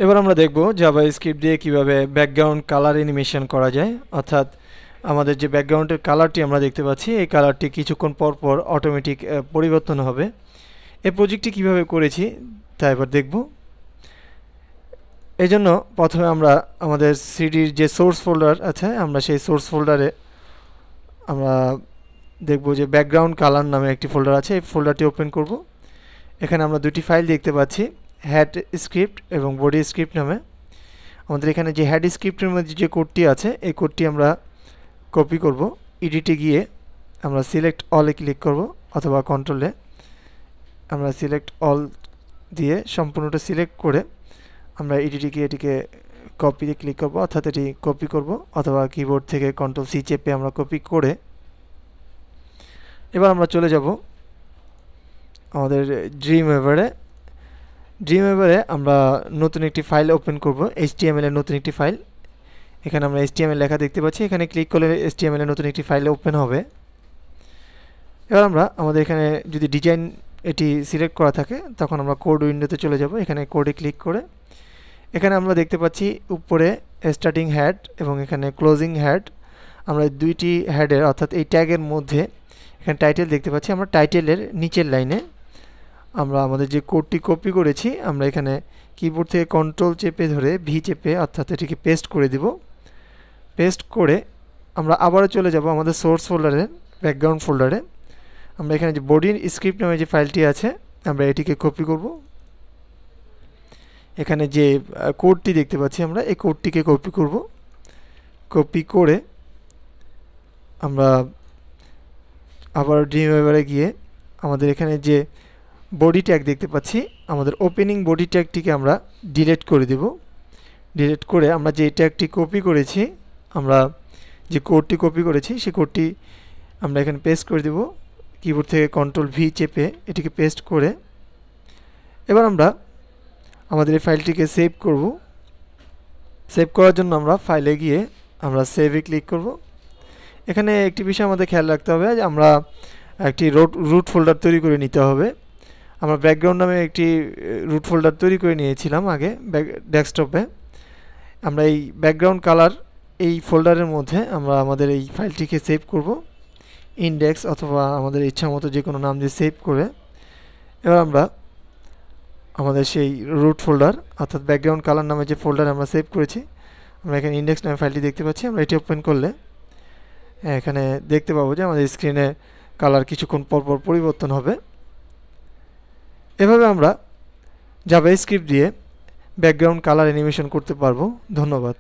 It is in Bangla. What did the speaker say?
এবার আমরা দেখব জাভাস্ক্রিপ্ট দিয়ে কিভাবে ব্যাকগ্রাউন্ড কালার অ্যানিমেশন করা যায়। অর্থাৎ আমাদের যে ব্যাকগ্রাউন্ডের কালারটি আমরা দেখতে পাচ্ছি, এই কালারটি কিছুক্ষণ পর পর অটোমেটিক পরিবর্তন হবে। এই প্রজেক্টটি কিভাবে করেছি তা এবার দেখব। এই জন্য প্রথমে আমরা আমাদের সিডির যে সোর্স ফোল্ডার আছে, আমরা সেই সোর্স ফোল্ডারে আমরা দেখব যে ব্যাকগ্রাউন্ড কালার নামে একটি ফোল্ডার আছে। এই ফোল্ডারটি ওপেন করব। এখানে আমরা দুটি ফাইল দেখতে পাচ্ছি, হেড স্ক্রিপ্ট এবং বডি স্ক্রিপ্ট নামে। আমাদের এখানে যে হেড স্ক্রিপ্টের মধ্যে যে কোডটি আছে, এই কোডটি আমরা কপি করব। এডিটে গিয়ে আমরা সিলেক্ট অলে ক্লিক করব অথবা কন্ট্রোলে আমরা সিলেক্ট অল দিয়ে সম্পূর্ণটা সিলেক্ট করে আমরা এডিটে গিয়ে এটিকে কপিতে ক্লিক করব, অর্থাৎ এটি কপি করব, অথবা কিবোর্ড থেকে কন্ট্রোল সি চেপে আমরা কপি করে এবার আমরা চলে যাব আমাদের ড্রিমওয়েভারে আমরা নতুন একটি ফাইল ওপেন করব, HTML এর নতুন একটি ফাইল। এখানে আমরা HTML লেখা দেখতে পাচ্ছি, এখানে ক্লিক করলে HTML এর নতুন একটি ফাইল ওপেন হবে। এবার আমরা আমাদের এখানে যদি ডিজাইন এটি সিলেক্ট করা থাকে, তখন আমরা কোড উইন্ডোতে চলে যাব। এখানে কোডে ক্লিক করে এখানে আমরা দেখতে পাচ্ছি উপরে স্টার্টিং হেড এবং এখানে ক্লোজিং হেড। আমরা দুইটি হেডের অর্থাৎ এই ট্যাগের মধ্যে এখানে টাইটেল দেখতে পাচ্ছি। আমরা টাইটেলের নিচের লাইনে আমরা আমাদের যে কোডটি কপি করেছি, আমরা এখানে কিবোর্ড থেকে কন্ট্রোল চেপে ধরে ভি চেপে অর্থাৎ এটিকে পেস্ট করে দিব। পেস্ট করে আমরা আবারও চলে যাব আমাদের সোর্স ফোল্ডারের ব্যাকগ্রাউন্ড ফোল্ডারে। আমরা এখানে যে বডি স্ক্রিপ্ট নামে যে ফাইলটি আছে, আমরা এটিকে কপি করব। এখানে যে কোডটি দেখতে পাচ্ছি, আমরা এই কোডটিকে কপি করব। কপি করে আমরা আবার ড্রিমওয়েভারে গিয়ে আমাদের এখানে যে বডি ট্যাগ দেখতে পাচ্ছি, আমাদের ওপেনিং বডি ট্যাগটিকে আমরা ডিলিট করে দেব। ডিলিট করে আমরা যে ট্যাগটি কপি করেছি, আমরা যে কোডটি কপি করেছি সেই কোডটি আমরা এখানে পেস্ট করে দেব। কিবোর্ড থেকে কন্ট্রোল ভি চেপে এটিকে পেস্ট করে এবার আমরা আমাদের এই ফাইলটিকে সেভ করব। সেভ করার জন্য আমরা ফাইলে গিয়ে আমরা সেভে ক্লিক করব। এখানে একটি বিষয় আমাদের খেয়াল রাখতে হবে যে আমরা একটি রুট ফোল্ডার তৈরি করে নিতে হবে। আমরা ব্যাকগ্রাউন্ড নামে একটি রুট ফোল্ডার তৈরি করে নিয়েছিলাম আগে ডেস্কটপে। আমরা এই ব্যাকগ্রাউন্ড কালার এই ফোল্ডারের মধ্যে আমরা আমাদের এই ফাইলটিকে সেভ করব, ইন্ডেক্স অথবা আমাদের ইচ্ছা মতো যে কোনো নাম দিয়ে সেভ করে এবার আমরা আমাদের সেই রুট ফোল্ডার অর্থাৎ ব্যাকগ্রাউন্ড কালার নামে যে ফোল্ডার আমরা সেভ করেছি, আমরা এখানে ইন্ডেক্স নামে ফাইলটি দেখতে পাচ্ছি। আমরা এটি ওপেন করলে এখানে দেখতে পাবো যে আমাদের স্ক্রিনে কালার কিছুক্ষণ পরপর পরিবর্তন হবে। এভাবে আমরা জাভাস্ক্রিপ্ট দিয়ে ব্যাকগ্রাউন্ড কালার অ্যানিমেশন করতে পারবো। ধন্যবাদ।